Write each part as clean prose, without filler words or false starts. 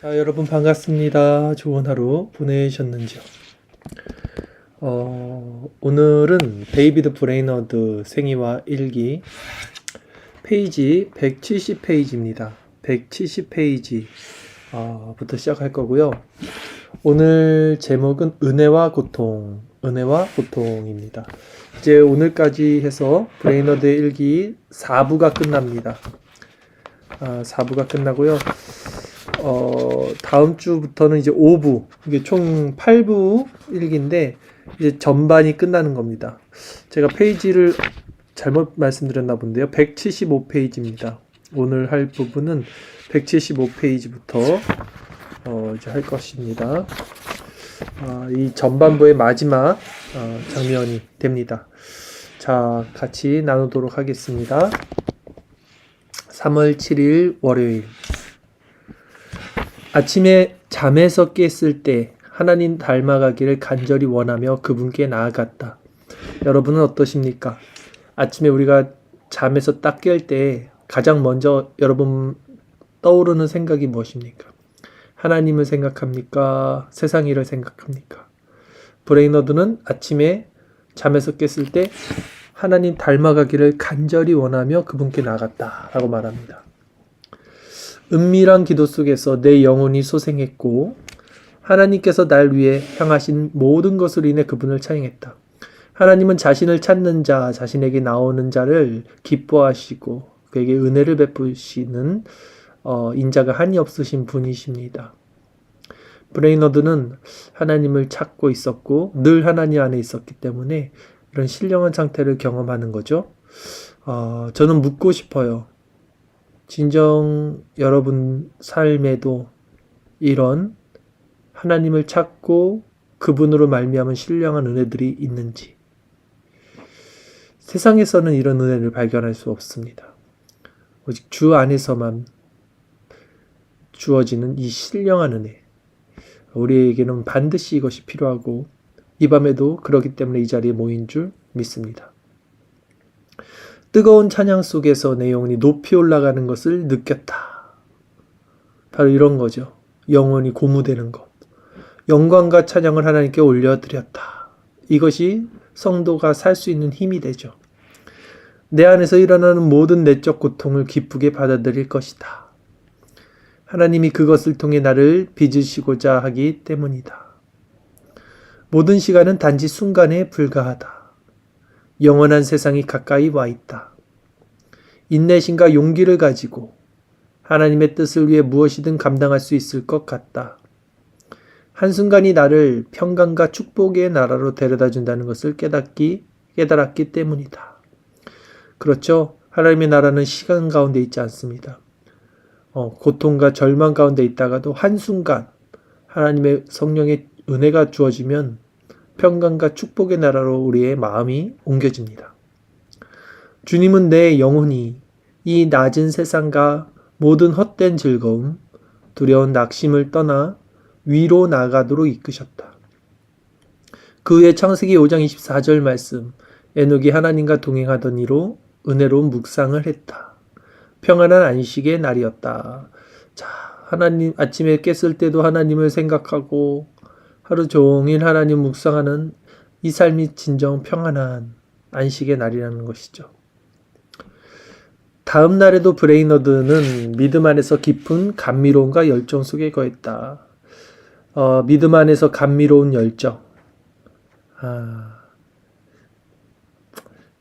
자, 여러분 반갑습니다. 좋은 하루 보내셨는지요? 오늘은 데이비드 브레이너드 생애와 일기 페이지 170페이지입니다. 170페이지 부터 시작할 거고요. 오늘 제목은 은혜와 고통입니다. 이제 오늘까지 해서 브레이너드의 일기 4부가 끝납니다. 4부가 끝나고요. 다음 주부터는 이제 5부, 이게 총 8부 일기인데, 이제 전반이 끝나는 겁니다. 제가 페이지를 잘못 말씀드렸나 본데요. 175페이지입니다. 오늘 할 부분은 175페이지부터 이제 할 것입니다. 이 전반부의 마지막 장면이 됩니다. 자, 같이 나누도록 하겠습니다. 3월 7일 월요일. 아침에 잠에서 깼을 때 하나님 닮아가기를 간절히 원하며 그분께 나아갔다. 여러분은 어떠십니까? 아침에 우리가 잠에서 딱 깰 때 가장 먼저 여러분 떠오르는 생각이 무엇입니까? 하나님을 생각합니까? 세상 일을 생각합니까? 브레이너드는 아침에 잠에서 깼을 때 하나님 닮아가기를 간절히 원하며 그분께 나아갔다 라고 말합니다. 은밀한 기도 속에서 내 영혼이 소생했고 하나님께서 날 위해 향하신 모든 것으로 인해 그분을 찬양했다. 하나님은 자신을 찾는 자, 자신에게 나오는 자를 기뻐하시고 그에게 은혜를 베푸시는 인자가 한이 없으신 분이십니다. 브레이너드는 하나님을 찾고 있었고 늘 하나님 안에 있었기 때문에 이런 신령한 상태를 경험하는 거죠. 저는 묻고 싶어요. 진정 여러분 삶에도 이런 하나님을 찾고 그분으로 말미암은 신령한 은혜들이 있는지. 세상에서는 이런 은혜를 발견할 수 없습니다. 오직 주 안에서만 주어지는 이 신령한 은혜. 우리에게는 반드시 이것이 필요하고 이 밤에도 그렇기 때문에 이 자리에 모인 줄 믿습니다. 뜨거운 찬양 속에서 내 영혼이 높이 올라가는 것을 느꼈다. 바로 이런 거죠. 영혼이 고무되는 것. 영광과 찬양을 하나님께 올려드렸다. 이것이 성도가 살 수 있는 힘이 되죠. 내 안에서 일어나는 모든 내적 고통을 기쁘게 받아들일 것이다. 하나님이 그것을 통해 나를 빚으시고자 하기 때문이다. 모든 시간은 단지 순간에 불과하다. 영원한 세상이 가까이 와 있다. 인내심과 용기를 가지고 하나님의 뜻을 위해 무엇이든 감당할 수 있을 것 같다. 한순간이 나를 평강과 축복의 나라로 데려다 준다는 것을 깨달았기 때문이다. 그렇죠. 하나님의 나라는 시간 가운데 있지 않습니다. 고통과 절망 가운데 있다가도 한순간 하나님의 성령의 은혜가 주어지면 평강과 축복의 나라로 우리의 마음이 옮겨집니다. 주님은 내 영혼이 이 낮은 세상과 모든 헛된 즐거움, 두려운 낙심을 떠나 위로 나가도록 이끄셨다. 그 후에 창세기 5장 24절 말씀, 에녹이 하나님과 동행하던 이로 은혜로운 묵상을 했다. 평안한 안식의 날이었다. 자, 하나님 아침에 깼을 때도 하나님을 생각하고 하루 종일 하나님 묵상하는 이 삶이 진정 평안한 안식의 날이라는 것이죠. 다음 날에도 브레이너드는 믿음 안에서 깊은 감미로움과 열정 속에 거했다. 믿음 안에서 감미로운 열정.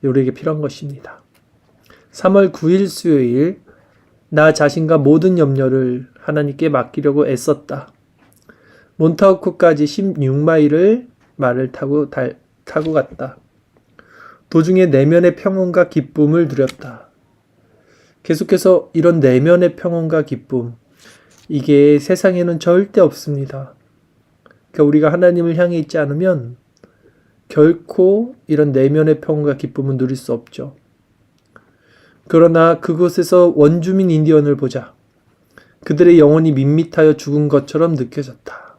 우리에게 필요한 것입니다. 3월 9일 수요일, 나 자신과 모든 염려를 하나님께 맡기려고 애썼다. 몬타우크까지 16마일을 말을 타고 갔다. 도중에 내면의 평온과 기쁨을 누렸다. 계속해서 이런 내면의 평온과 기쁨, 이게 세상에는 절대 없습니다. 그러니까 우리가 하나님을 향해 있지 않으면 결코 이런 내면의 평온과 기쁨은 누릴 수 없죠. 그러나 그곳에서 원주민 인디언을 보자. 그들의 영혼이 밋밋하여 죽은 것처럼 느껴졌다.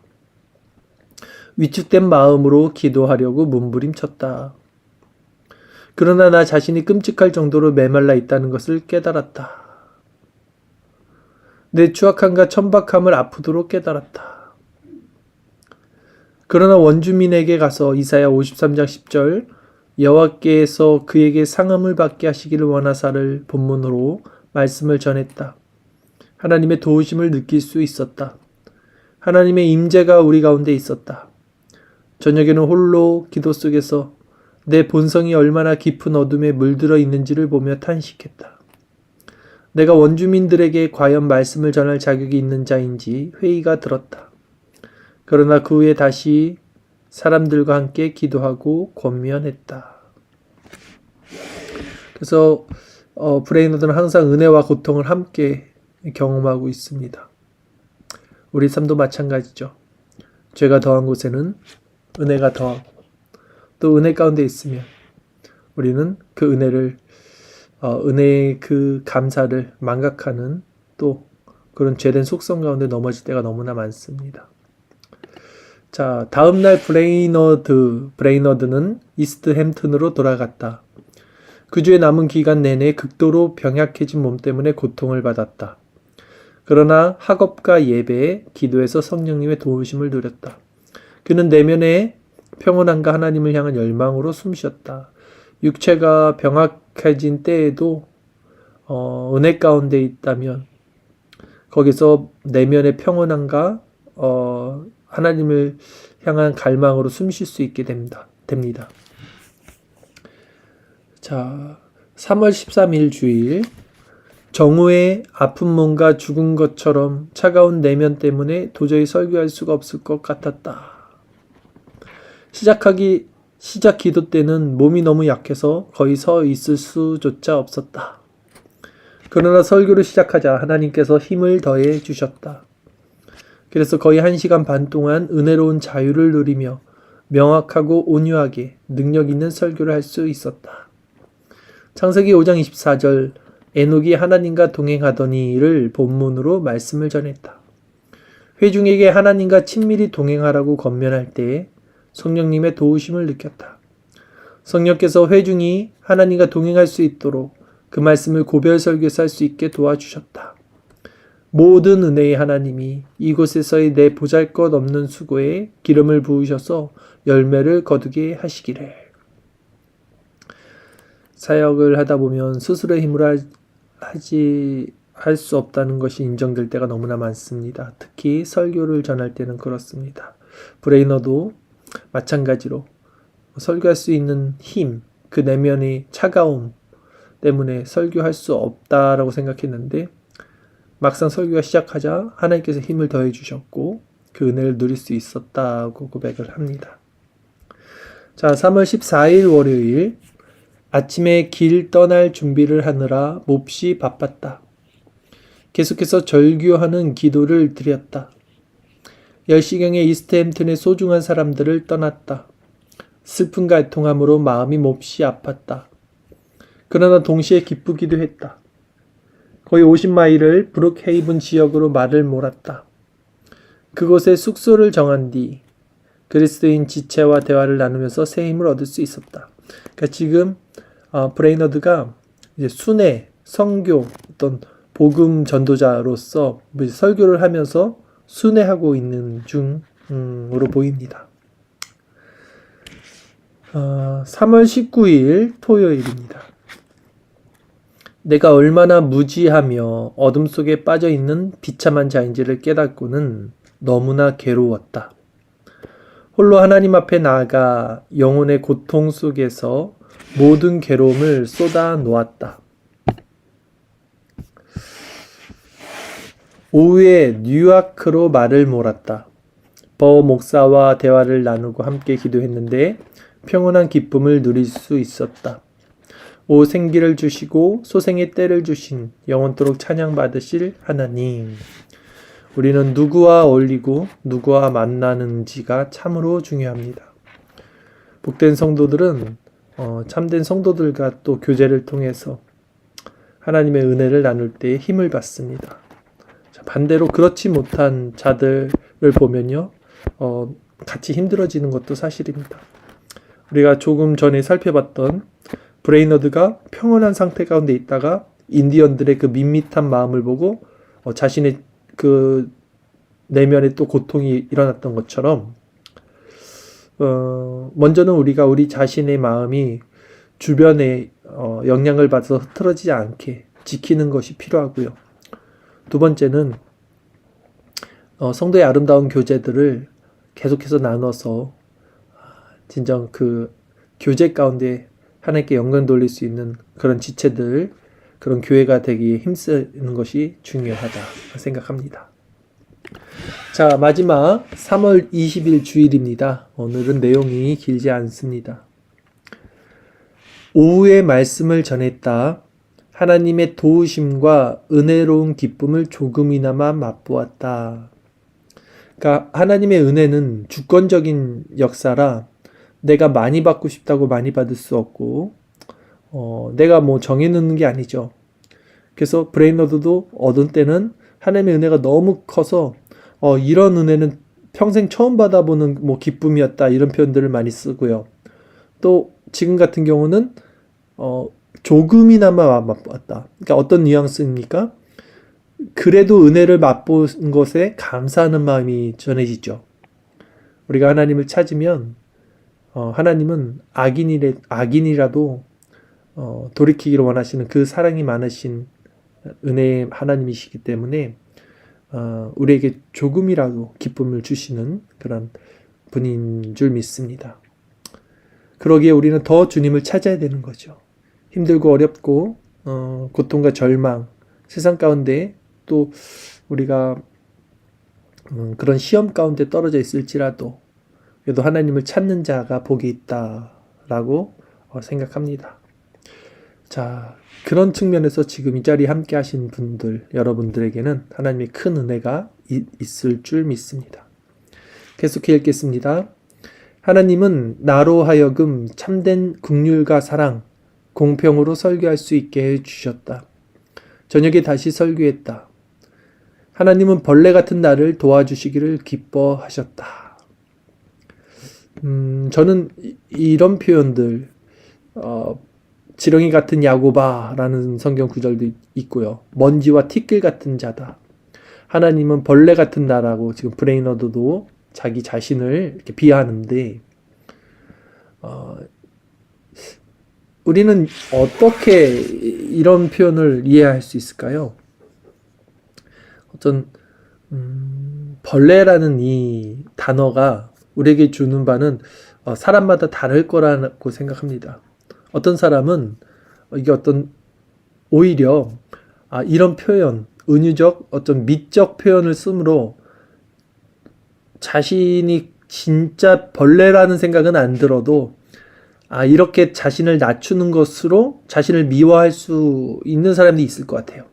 위축된 마음으로 기도하려고 몸부림쳤다. 그러나 나 자신이 끔찍할 정도로 메말라 있다는 것을 깨달았다. 내 추악함과 천박함을 아프도록 깨달았다. 그러나 원주민에게 가서 이사야 53장 10절 여호와께서 그에게 상함을 받게 하시기를 원하사를 본문으로 말씀을 전했다. 하나님의 도우심을 느낄 수 있었다. 하나님의 임재가 우리 가운데 있었다. 저녁에는 홀로 기도 속에서 내 본성이 얼마나 깊은 어둠에 물들어 있는지를 보며 탄식했다. 내가 원주민들에게 과연 말씀을 전할 자격이 있는 자인지 회의가 들었다. 그러나 그 후에 다시 사람들과 함께 기도하고 권면했다. 그래서 브레이너드는 항상 은혜와 고통을 함께 경험하고 있습니다. 우리 삶도 마찬가지죠. 죄가 더한 곳에는 은혜가 더하고 또 은혜 가운데 있으면 우리는 그 은혜를 은혜의 그 감사를 망각하는 또 그런 죄된 속성 가운데 넘어질 때가 너무나 많습니다. 자, 다음날 브레이너드는 이스트햄튼으로 돌아갔다. 그 주에 남은 기간 내내 극도로 병약해진 몸 때문에 고통을 받았다. 그러나 학업과 예배, 기도에서 성령님의 도우심을 누렸다. 그는 내면의 평온함과 하나님을 향한 열망으로 숨쉬었다. 육체가 병약해진 때에도 은혜 가운데 있다면 거기서 내면의 평온함과 하나님을 향한 갈망으로 숨쉴 수 있게 됩니다. 자, 3월 13일 주일 정우의 아픈 몸과 죽은 것처럼 차가운 내면 때문에 도저히 설교할 수가 없을 것 같았다. 시작 기도 때는 몸이 너무 약해서 거의 서 있을 수조차 없었다. 그러나 설교를 시작하자 하나님께서 힘을 더해 주셨다. 그래서 거의 1시간 반 동안 은혜로운 자유를 누리며 명확하고 온유하게 능력 있는 설교를 할 수 있었다. 창세기 5장 24절 에녹이 하나님과 동행하더니를 본문으로 말씀을 전했다. 회중에게 하나님과 친밀히 동행하라고 권면할 때에 성령님의 도우심을 느꼈다. 성령께서 회중이 하나님과 동행할 수 있도록 그 말씀을 고별 설교에서 할 수 있게 도와주셨다. 모든 은혜의 하나님이 이곳에서의 내 보잘것없는 수고에 기름을 부으셔서 열매를 거두게 하시기를. 사역을 하다 보면 스스로의 힘으로 할 수 없다는 것이 인정될 때가 너무나 많습니다. 특히 설교를 전할 때는 그렇습니다. 브레이너도 마찬가지로 설교할 수 있는 힘, 그 내면의 차가움 때문에 설교할 수 없다라고 생각했는데 막상 설교가 시작하자 하나님께서 힘을 더해 주셨고 그 은혜를 누릴 수 있었다고 고백을 합니다. 자, 3월 14일 월요일 아침에 길 떠날 준비를 하느라 몹시 바빴다. 계속해서 절규하는 기도를 드렸다. 10시경에 이스트햄튼의 소중한 사람들을 떠났다. 슬픔과 애통함으로 마음이 몹시 아팠다. 그러나 동시에 기쁘기도 했다. 거의 50마일을 브룩헤이븐 지역으로 말을 몰았다. 그곳에 숙소를 정한 뒤 그리스도인 지체와 대화를 나누면서 새 힘을 얻을 수 있었다. 그러니까 지금 브레이너드가 이제 순회, 선교, 어떤 복음 전도자로서 설교를 하면서 순회하고 있는 중으로 보입니다. 3월 19일 토요일입니다. 내가 얼마나 무지하며 어둠 속에 빠져있는 비참한 자인지를 깨닫고는 너무나 괴로웠다. 홀로 하나님 앞에 나아가 영혼의 고통 속에서 모든 괴로움을 쏟아 놓았다. 오후에 뉴아크로 말을 몰았다. 버 목사와 대화를 나누고 함께 기도했는데 평온한 기쁨을 누릴 수 있었다. 오 생기를 주시고 소생의 때를 주신 영원토록 찬양받으실 하나님. 우리는 누구와 어울리고 누구와 만나는지가 참으로 중요합니다. 복된 성도들은 참된 성도들과 또 교제를 통해서 하나님의 은혜를 나눌 때 힘을 받습니다. 반대로 그렇지 못한 자들을 보면요, 같이 힘들어지는 것도 사실입니다. 우리가 조금 전에 살펴봤던 브레이너드가 평온한 상태 가운데 있다가 인디언들의 그 밋밋한 마음을 보고 자신의 그 내면에 또 고통이 일어났던 것처럼 먼저는 우리가 우리 자신의 마음이 주변에 영향을 받아서 흐트러지지 않게 지키는 것이 필요하고요. 두 번째는 성도의 아름다운 교제들을 계속해서 나눠서 진정 그 교제 가운데 하나님께 영광 돌릴 수 있는 그런 지체들, 그런 교회가 되기에 힘쓰는 것이 중요하다 생각합니다. 자, 마지막 3월 20일 주일입니다. 오늘은 내용이 길지 않습니다. 오후에 말씀을 전했다. 하나님의 도우심과 은혜로운 기쁨을 조금이나마 맛보았다. 그러니까 하나님의 은혜는 주권적인 역사라 내가 많이 받고 싶다고 많이 받을 수 없고 내가 뭐 정해놓는 게 아니죠. 그래서 브레인러드도 얻은 때는 하나님의 은혜가 너무 커서 이런 은혜는 평생 처음 받아보는 뭐 기쁨이었다 이런 표현들을 많이 쓰고요. 또 지금 같은 경우는 조금이나마 맛보았다. 그러니까 어떤 뉘앙스입니까? 그래도 은혜를 맛본 것에 감사하는 마음이 전해지죠. 우리가 하나님을 찾으면 하나님은 악인이라도 돌이키기를 원하시는 그 사랑이 많으신 은혜의 하나님이시기 때문에 우리에게 조금이라도 기쁨을 주시는 그런 분인 줄 믿습니다. 그러기에 우리는 더 주님을 찾아야 되는 거죠. 힘들고 어렵고 고통과 절망, 세상 가운데 또 우리가 그런 시험 가운데 떨어져 있을지라도 그래도 하나님을 찾는 자가 복이 있다라고 생각합니다. 자, 그런 측면에서 지금 이 자리에 함께 하신 분들, 여러분들에게는 하나님의 큰 은혜가 있을 줄 믿습니다. 계속해 읽겠습니다. 하나님은 나로 하여금 참된 긍휼과 사랑, 공평으로 설교할 수 있게 해주셨다. 저녁에 다시 설교했다. 하나님은 벌레 같은 나를 도와주시기를 기뻐하셨다. 저는 이런 표현들, 지렁이 같은 야고바라는 성경 구절도 있고요. 먼지와 티끌 같은 자다. 하나님은 벌레 같은 나라고 지금 브레이너드도 자기 자신을 이렇게 비하하는데 우리는 어떻게 이런 표현을 이해할 수 있을까요? 어떤 벌레라는 이 단어가 우리에게 주는 바는 사람마다 다를 거라고 생각합니다. 어떤 사람은 이게 오히려 이런 표현, 은유적 어떤 미적 표현을 쓰므로 자신이 진짜 벌레라는 생각은 안 들어도 이렇게 자신을 낮추는 것으로 자신을 미워할 수 있는 사람도 있을 것 같아요.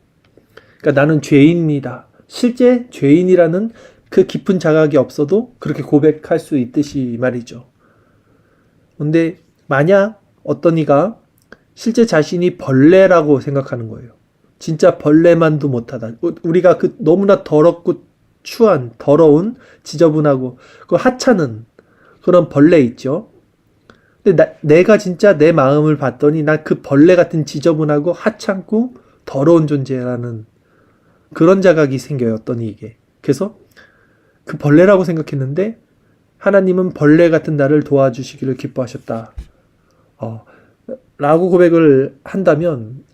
그러니까 나는 죄인입니다. 실제 죄인이라는 그 깊은 자각이 없어도 그렇게 고백할 수 있듯이 말이죠. 근데 만약 어떤 이가 실제 자신이 벌레라고 생각하는 거예요. 진짜 벌레만도 못하다. 우리가 그 너무나 더럽고 추한, 더러운, 지저분하고 그 하찮은 그런 벌레 있죠. 근데 내가 진짜 내 마음을 봤더니 나 그 벌레 같은 지저분하고 하찮고 더러운 존재라는 그런 자각이 생겨요. 어떤 이에게. 그래서 그 벌레라고 생각했는데 하나님은 벌레 같은 나를 도와주시기를 기뻐하셨다. 라고 고백을 한다면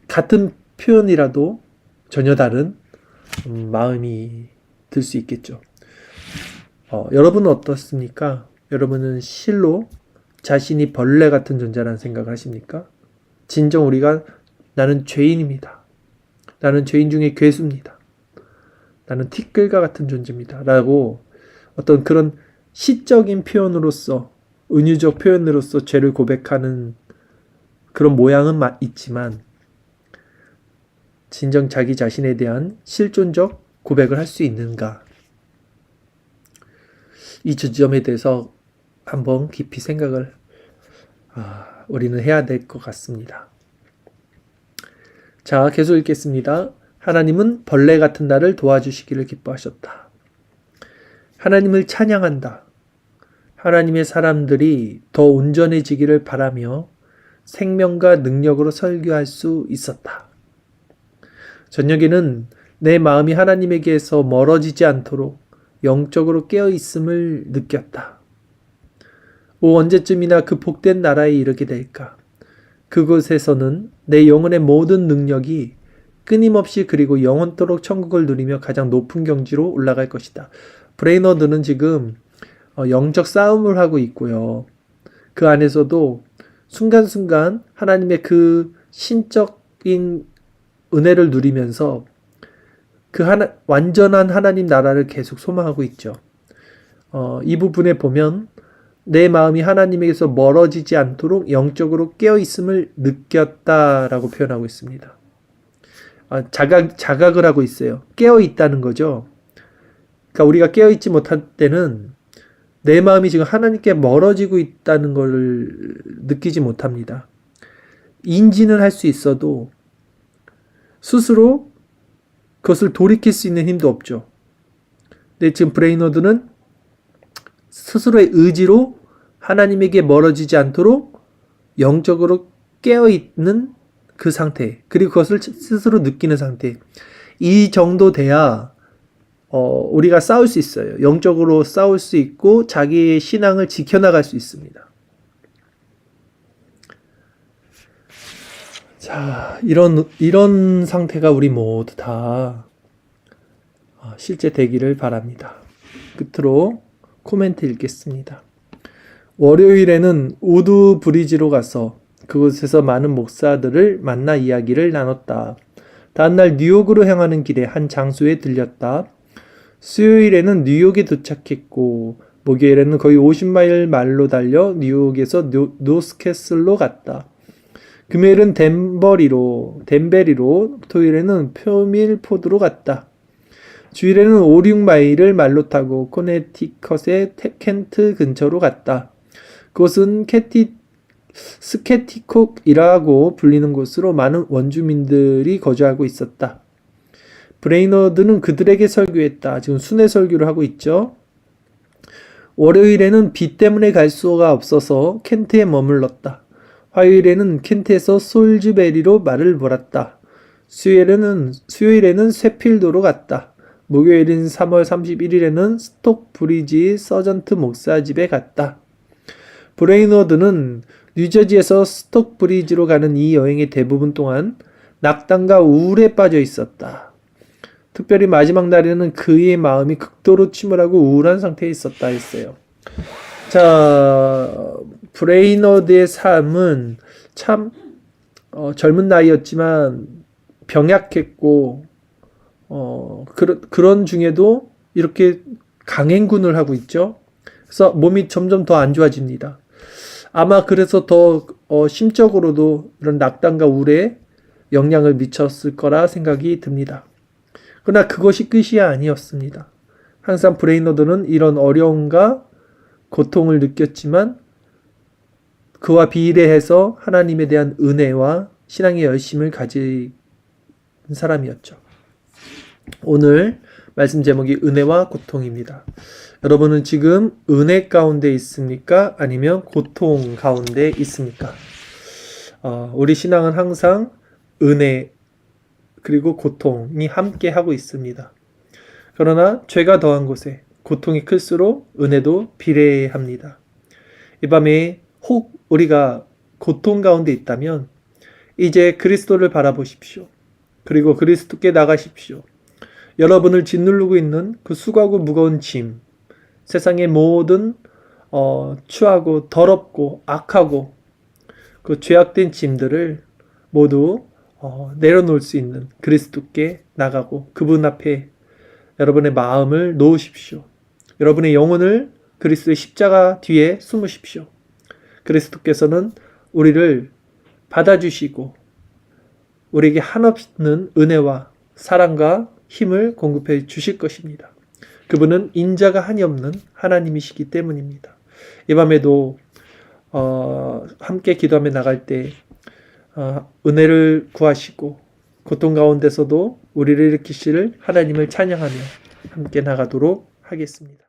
같은 표현이라도 전혀 다른 마음이 들 수 있겠죠. 여러분은 어떻습니까? 여러분은 실로 자신이 벌레 같은 존재라는 생각을 하십니까? 진정 우리가 나는 죄인입니다. 나는 죄인 중에 괴수입니다. 나는 티끌과 같은 존재입니다. 라고 어떤 그런 시적인 표현으로서 은유적 표현으로서 죄를 고백하는 그런 모양은 있지만 진정 자기 자신에 대한 실존적 고백을 할 수 있는가? 이 지점에 대해서 한번 깊이 생각을 우리는 해야 될 것 같습니다. 자, 계속 읽겠습니다. 하나님은 벌레 같은 나를 도와주시기를 기뻐하셨다. 하나님을 찬양한다. 하나님의 사람들이 더 온전해지기를 바라며 생명과 능력으로 설교할 수 있었다. 저녁에는 내 마음이 하나님에게서 멀어지지 않도록 영적으로 깨어 있음을 느꼈다. 오, 언제쯤이나 그 복된 나라에 이르게 될까? 그곳에서는 내 영혼의 모든 능력이 끊임없이 그리고 영원토록 천국을 누리며 가장 높은 경지로 올라갈 것이다. 브레이너드는 지금 영적 싸움을 하고 있고요. 그 안에서도 순간순간 하나님의 그 신적인 은혜를 누리면서 그 완전한 하나님 나라를 계속 소망하고 있죠. 이 부분에 보면 내 마음이 하나님에게서 멀어지지 않도록 영적으로 깨어있음을 느꼈다라고 표현하고 있습니다. 자각을 하고 있어요. 깨어있다는 거죠. 그러니까 우리가 깨어있지 못할 때는 내 마음이 지금 하나님께 멀어지고 있다는 걸 느끼지 못합니다. 인지는 할 수 있어도 스스로 그것을 돌이킬 수 있는 힘도 없죠. 근데 지금 브레이너드는 스스로의 의지로 하나님에게 멀어지지 않도록 영적으로 깨어있는 그 상태, 그리고 그것을 스스로 느끼는 상태, 이 정도 돼야 우리가 싸울 수 있어요. 영적으로 싸울 수 있고 자기의 신앙을 지켜나갈 수 있습니다. 자, 이런 상태가 우리 모두 다 실제 되기를 바랍니다. 끝으로 코멘트 읽겠습니다. 월요일에는 우드 브리지로 가서 그곳에서 많은 목사들을 만나 이야기를 나눴다. 다음날 뉴욕으로 향하는 길에 한 장소에 들렸다. 수요일에는 뉴욕에 도착했고 목요일에는 거의 50마일 말로 달려 뉴욕에서 노스캐슬로 갔다. 금요일은 덴베리로, 토요일에는 표밀포드로 갔다. 주일에는 5, 6마일을 말로 타고 코네티컷의 켄트 근처로 갔다. 그곳은 스케티콕이라고 불리는 곳으로 많은 원주민들이 거주하고 있었다. 브레이너드는 그들에게 설교했다. 지금 순회 설교를 하고 있죠. 월요일에는 비 때문에 갈 수가 없어서 켄트에 머물렀다. 화요일에는 켄트에서 솔즈베리로 말을 몰았다. 수요일에는 쇠필도로 갔다. 목요일인 3월 31일에는 스톡브리지 서전트 목사 집에 갔다. 브레이너드는 뉴저지에서 스톡브리지로 가는 이 여행의 대부분 동안 낙담과 우울에 빠져 있었다. 특별히 마지막 날에는 그의 마음이 극도로 침울하고 우울한 상태에 있었다 했어요. 자, 브레이너드의 삶은 참 젊은 나이였지만 병약했고 그런 중에도 이렇게 강행군을 하고 있죠. 그래서 몸이 점점 더 안 좋아집니다. 아마 그래서 더 심적으로도 이런 낙담과 우울에 영향을 미쳤을 거라 생각이 듭니다. 그러나 그것이 끝이 아니었습니다. 항상 브레이너드는 이런 어려움과 고통을 느꼈지만 그와 비례해서 하나님에 대한 은혜와 신앙의 열심을 가진 사람이었죠. 오늘 말씀 제목이 은혜와 고통입니다. 여러분은 지금 은혜 가운데 있습니까? 아니면 고통 가운데 있습니까? 우리 신앙은 항상 은혜 그리고 고통이 함께 하고 있습니다. 그러나 죄가 더한 곳에 고통이 클수록 은혜도 비례합니다. 이 밤에 혹 우리가 고통 가운데 있다면 이제 그리스도를 바라보십시오. 그리고 그리스도께 나가십시오. 여러분을 짓누르고 있는 그 수고하고 무거운 짐, 세상의 모든 추하고 더럽고 악하고 그 죄악된 짐들을 모두 내려놓을 수 있는 그리스도께 나가고 그분 앞에 여러분의 마음을 놓으십시오. 여러분의 영혼을 그리스도의 십자가 뒤에 숨으십시오. 그리스도께서는 우리를 받아주시고 우리에게 한없는 은혜와 사랑과 힘을 공급해 주실 것입니다. 그분은 인자가 한이 없는 하나님이시기 때문입니다. 이 밤에도 함께 기도하며 나갈 때 은혜를 구하시고 고통 가운데서도 우리를 일으키실 하나님을 찬양하며 함께 나가도록 하겠습니다.